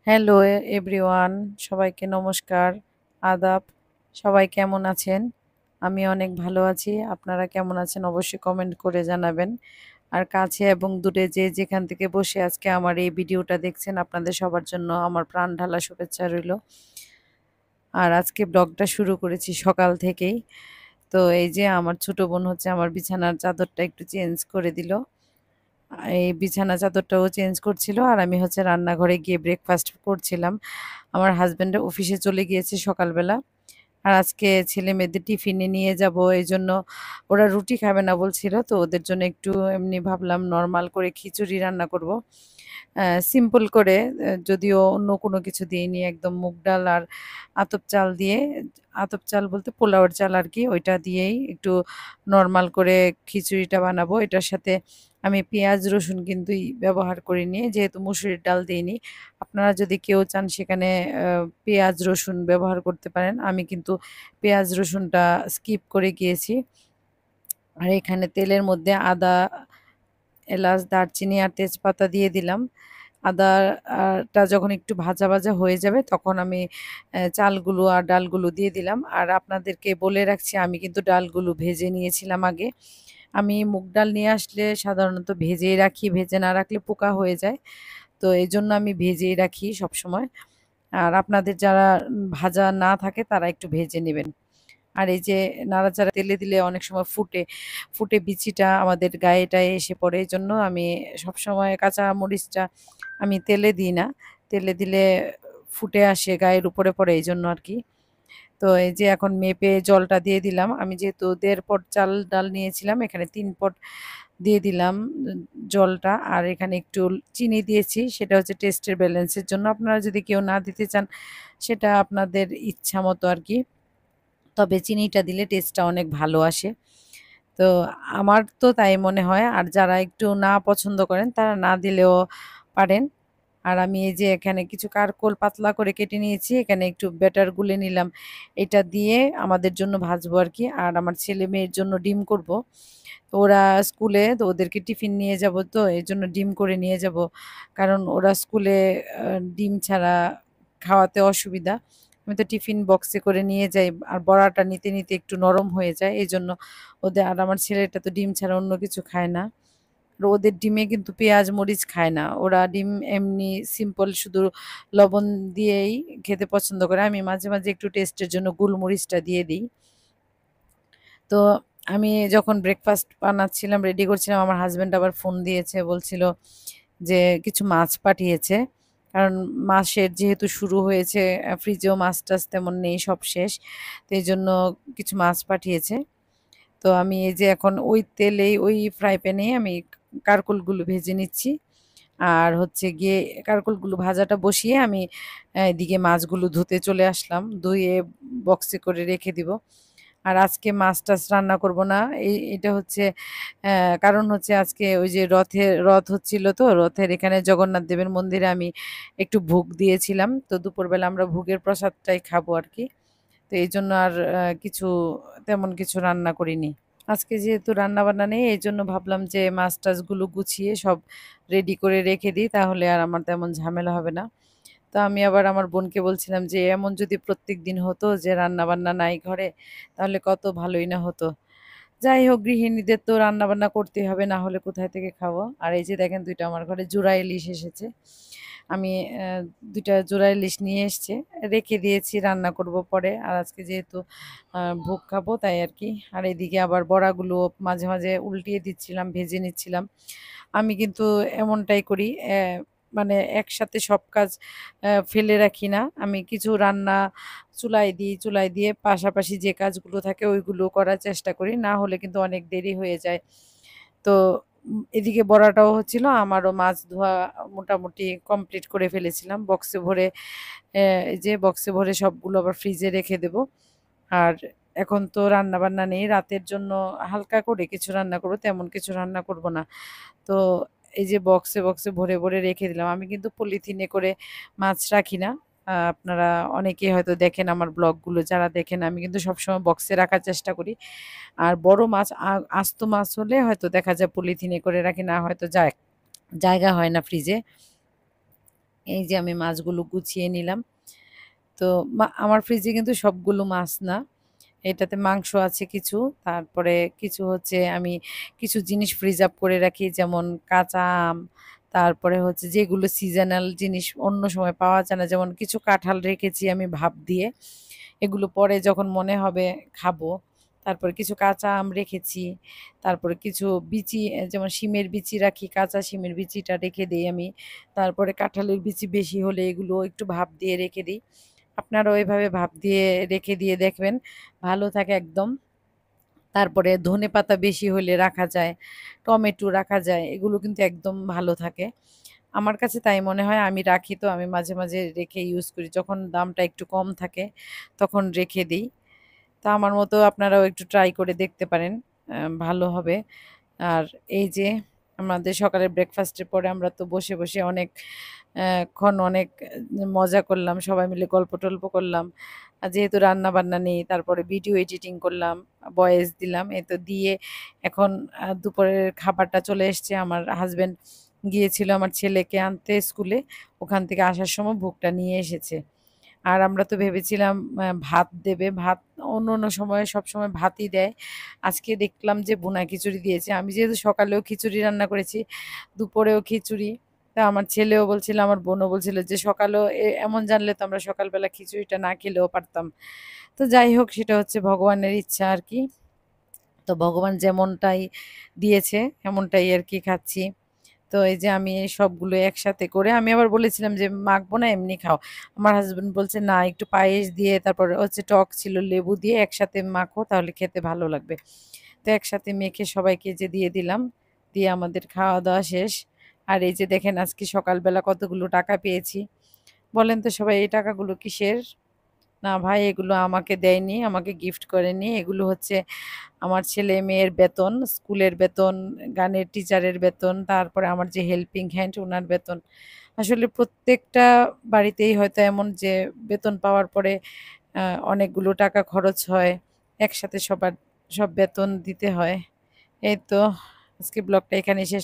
Hello everyone, সবাইকে নমস্কার, আদাব। সবাই কেমন আছেন? আমি অনেক ভালো আছি। আপনারা কেমন আছেন অবশ্যই কমেন্ট করে জানাবেন। আর কাছে এবং দূরে যে যেখান থেকে বসে আজকে আমার এই ভিডিওটা দেখছেন আপনাদের সবার জন্য আমার প্রাণ ঢালা শুভেচ্ছা রইলো। আর আজকে ব্লগটা শুরু করেছি সকাল থেকেই। তো এই যে আমার ছোট বোন হচ্ছে আমার বিছানার চাদরটা একটু চেঞ্জ করে দিল। এই বিছানা চাদরটাও চেঞ্জ করছিল আর আমি হচ্ছে রান্নাঘরে গিয়ে ব্রেকফাস্ট করছিলাম। আমার হাসব্যান্ড অফিসে চলে গিয়েছে সকালবেলা। আর আজকে ছেলে-মেয়েদের টিফিনে নিয়ে যাবো এইজন্য ওরা রুটি খাবে না বলছিল। তো ওদের জন্য একটু এমনি ভাবলাম নরমাল করে খিচুড়ি রান্না করব। সিম্পল করে যদিও অন্য কোনো কিছু দিইনি একদম মুগ ডাল আর আতপ চাল দিয়ে, আতপ চাল বলতে পোলাওয়ের চাল আরকি ওইটা দিয়েই একটু নরমাল করে খিচুড়িটা বানাবো। এটার সাথে আমি পেঁয়াজ রসুন কিন্তু ব্যবহার করিনি যেহেতু মসুরির ডাল দেইনি। আপনারা যদি কেউ চান সেখানে পেঁয়াজ রসুন ব্যবহার করতে পারেন। আমি কিন্তু পেঁয়াজ রসুনটা স্কিপ করে গিয়েছি। আর এখানে তেলের মধ্যে আদা, এলাচ, দারচিনি আর তেজপাতা দিয়ে দিলাম। আদা টা যখন একটু ভাজা, ভাজা হয়ে যাবে তখন আমি চালগুলো আর ডালগুলো দিয়ে দিলাম। আর আপনাদেরকে বলে রাখছি আমি কিন্তু ডালগুলো ভেজে নিয়েছিলাম আগে। আমি মুগ ডাল নিয়ে আসলে সাধারণত ভেজেই রাখি, ভেজে না রাখলে পোকা হয়ে যায়। তো এজন্য আমি ভেজেই রাখি সবসময়। আর আপনাদের যারা ভাজা না থাকে তারা একটু ভেজে নিবেন। আর এই যে নাড়াচাড়া তেলে দিলে অনেক সময় ফুটে, ফুটে বিচিটা আমাদের গায়ে-টায়ে এসে পড়ে। এজন্য আমি সবসময় কাঁচা মরিচটা আমি তেলে দিই না। তেলে দিলে ফুটে আসে গায়ের উপরে পড়ে এইজন্য আরকি। তো এই যে এখন মেপে জলটা দিয়ে দিলাম। আমি যেহেতু ১.৫ পট চাল ডাল নিয়েছিলাম এখানে ৩ পট দিয়ে দিলাম জলটা। আর এখানে একটু চিনি দিয়েছি সেটা হচ্ছে টেস্টের ব্যালেন্সের জন্য। আপনারা যদি কেউ না দিতে চান সেটা আপনাদের ইচ্ছা মতো আরকি। তবে চিনিটা দিলে টেস্টটা অনেক ভালো আসে। তো আমার তো তাই মনে হয়। আর যারা একটু না পছন্দ করেন তারা না দিলেও পারেন। আর আমি এই যে এখানে কিছু কারকোল পাতলা করে কেটে নিয়েছি। এখানে একটু ব্যাটার গুলে নিলাম। এটা দিয়ে আমাদের জন্য ভাজবো আরকি। আর আমার ছেলে-মেয়ের জন্য ডিম করব। তো ওরা স্কুলে তো ওদেরকে টিফিন নিয়ে যাব তো এজন্য ডিম করে নিয়ে যাব। কারণ ওরা স্কুলে আ ডিম ছাড়া খাওয়াতে অসুবিধা। আমি তো টিফিন বক্সে করে নিয়ে যাই। আর বড়াটা নিতে, নিতে একটু নরম হয়ে যায়। এজন্য ওদের আর আমার ছেলেটা তো ডিম ছাড়া অন্য কিছু খায় না। আর ওদের ডিমে কিন্তু পেঁয়াজ মরিচ খায় না। ওরা ডিম এমনি সিম্পল শুধু লবণ দিয়েই খেতে পছন্দ করে। আমি মাঝে, মাঝে একটু টেস্টের জন্য গোলমরিচটা দিয়ে দিই। তো আমি যখন ব্রেকফাস্ট বানাচ্ছিলাম, রেডি করছিলাম, আমার হাসব্যান্ড আবার ফোন দিয়েছে। বলছিল যে কিছু মাছ পাঠিয়েছে। কারণ মাসের যেহেতু শুরু হয়েছে ফ্রিজেও মাছ-টাছ তেমন নেই, সব শেষ। তো এজন্য কিছু মাছ পাঠিয়েছে। তো আমি এই যে এখন ওই তেলেই ওই ফ্রাই প্যানেই আমি কারকোলগুলো ভেজে নিচ্ছি। আর হচ্ছে গিয়ে কারকোলগুলো ভাজাটা বসিয়ে আমি এদিকে মাছগুলো ধুতে চলে আসলাম। ধুয়ে বক্সে করে রেখে দিব। আর আজকে মাছ-টাছ রান্না করব না। এটা হচ্ছে কারণ হচ্ছে আজকে ওই যে রথ হচ্ছিল তো, রথের এখানে জগন্নাথ দেবের মন্দিরে আমি একটু ভোগ দিয়েছিলাম। তো দুপুরবেলা আমরা ভোগের প্রসাদটাই খাবো আরকি। তো এইজন্য আর তেমন কিছু রান্না করিনি। আজকে যেহেতু রান্না-বান্না নেই এইজন্য ভাবলাম যে মাছ-টাছগুলো গুছিয়ে সব রেডি করে রেখে দিই তাহলে আর আমার তেমন ঝামেলা হবে না। তো আমি আবার আমার বোনকে বলছিলাম যে এমন যদি প্রত্যেকদিন হতো যে রান্না-বান্না নাই ঘরে তাহলে কত ভালোই না হতো। যাই হোক গৃহিণীদের তো রান্না-বান্না করতেই হবে না হলে কোথায় থেকে খাবো। আর এই যে দেখেন ২ টা আমার ঘরে জোড়া ইলিশ এসেছে। আমি ২ টা জোড়া ইলিশ নিয়ে এসছে। রেখে দিয়েছি রান্না করব পরে। আর আজকে যেহেতু ভোগ খাবো তাই আরকি। আর এদিকে আবার বড়াগুলো মাঝে, মাঝে উল্টিয়ে দিচ্ছিলাম, ভেজে নিচ্ছিলাম। আমি কিন্তু এমনটাই করি মানে একসাথে সব কাজ ফেলে রাখি না। আমি কিছু রান্না চুলায় দিই, চুলায় দিয়ে পাশাপাশি যে কাজগুলো থাকে ওইগুলো করার চেষ্টা করি। না হলে কিন্তু অনেক দেরি হয়ে যায়। তো এদিকে বড়াটাও হচ্ছিল, আমারও মাছ ধোয়া মোটামুটি কমপ্লিট করে ফেলেছিলাম। বক্সে ভরে এই যে বক্সে ভরে সবগুলো আবার ফ্রিজে রেখে দেব। আর এখন তো রান্না-বান্না নেই। রাতের জন্য হালকা করে কিছু রান্না করব, তেমন কিছু রান্না করব না। তো এই যে বক্সে, বক্সে ভরে, ভরে রেখে দিলাম। আমি কিন্তু পলিথিনে করে মাছ রাখি না। আপনারা অনেকেই হয়তো দেখেন আমার ব্লগগুলো যারা দেখেন আমি কিন্তু সবসময় বক্সে রাখার চেষ্টা করি। আর বড় মাছ আস্ত মাছ হলে হয়তো দেখা যায় পলিথিনে করে রাখি না হয়তো জায়গা হয় না ফ্রিজে। এই যে আমি মাছগুলো গুছিয়ে নিলাম। তো আমার ফ্রিজে কিন্তু সবগুলো মাছ না, এটাতে মাংস আছে কিছু, তারপরে কিছু হচ্ছে আমি কিছু জিনিস ফ্রিজ আপ করে রাখি, যেমন কাঁচা আম, তারপরে হচ্ছে যেগুলো সিজনাল জিনিস অন্য সময় পাওয়া যায় না, যেমন কিছু কাঁঠাল রেখেছি আমি ভাপ দিয়ে, এগুলো পরে যখন মনে হবে খাবো। তারপরে কিছু কাঁচা আম রেখেছি, তারপরে কিছু বিচি, যেমন শিমের বিচি রাখি, কাঁচা শিমের বিচিটা রেখে দিই আমি। তারপরে কাঁঠালের বিচি বেশি হলে এগুলো একটু ভাপ দিয়ে রেখে দিই। আপনারাও এভাবে ভাপ দিয়ে রেখে দিয়ে দেখবেন, ভালো থাকে একদম। তারপরে ধনেপাতা বেশি হলে রাখা যায়, টমেটো রাখা যায়, এগুলো কিন্তু একদম ভালো থাকে। আমার কাছে তাই মনে হয়, আমি রাখি, তো আমি মাঝে মাঝে রেখে ইউজ করি, যখন দামটা একটু কম থাকে তখন রেখে দিই। তো আমার মতো আপনারাও একটু ট্রাই করে দেখতে পারেন, ভালো হবে। আর এই যে আমাদের সকালের ব্রেকফাস্টের পরে আমরা তো বসে বসে অনেক ক্ষণ অনেক মজা করলাম, সবাই মিলে গল্প টল্প করলাম। আর যেহেতু রান্না বান্না নেই, তারপরে ভিডিও এডিটিং করলাম, ভয়েস দিলাম, এ তো দিয়ে এখন দুপুরের খাবারটা চলে এসছে। আমার হাজবেন্ড গিয়েছিল আমার ছেলেকে আনতে স্কুলে, ওখান থেকে আসার সময় ভোগটা নিয়ে এসেছে। আর আমরা তো ভেবেছিলাম ভাত দেবে, ভাত অন্য অন্য সময়ে সবসময় ভাতই দেয়। আজকে দেখলাম যে ভুনা খিচুড়ি দিয়েছে। আমি যেহেতু সকালেও খিচুড়ি রান্না করেছি, দুপুরেও খিচুড়ি। তা আমার ছেলেও বলছিল, আমার বোনও বলছিল যে সকালেও এমন জানলে তো আমরা সকালবেলা খিচুড়িটা না খেলেও পারতাম। তো যাই হোক, সেটা হচ্ছে ভগবানের ইচ্ছা আর কি। তো ভগবান যেমনটাই দিয়েছে এমনটাই আর কি খাচ্ছি। তো এই যে আমি এই সবগুলো একসাথে করে আমি আবার বলেছিলাম যে মাখবো না, এমনি খাও। আমার হাজবেন্ড বলছে না, একটু পায়েস দিয়ে, তারপরে হচ্ছে টক ছিল, লেবু দিয়ে একসাথে মাখো, তাহলে খেতে ভালো লাগবে। তো একসাথে মেখে সবাইকে যে দিয়ে দিলাম, দিয়ে আমাদের খাওয়া দাওয়া শেষ। আর এই যে দেখেন আজকে সকালবেলা কতগুলো টাকা পেয়েছি। বলেন তো সবাই, এই টাকাগুলো কিসের? না ভাই, এগুলো আমাকে দেয়নি, আমাকে গিফট করেনি, এগুলো হচ্ছে আমার ছেলে মেয়ের বেতন, স্কুলের বেতন, গানের টিচারের বেতন, তারপরে আমার যে হেল্পিং হ্যান্ড ওনার বেতন। আসলে প্রত্যেকটা বাড়িতেই হয়তো এমন যে বেতন পাওয়ার পরে অনেকগুলো টাকা খরচ হয়, একসাথে সবার সব বেতন দিতে হয়। এই তো, আজকে ব্লগটা এখানে শেষ।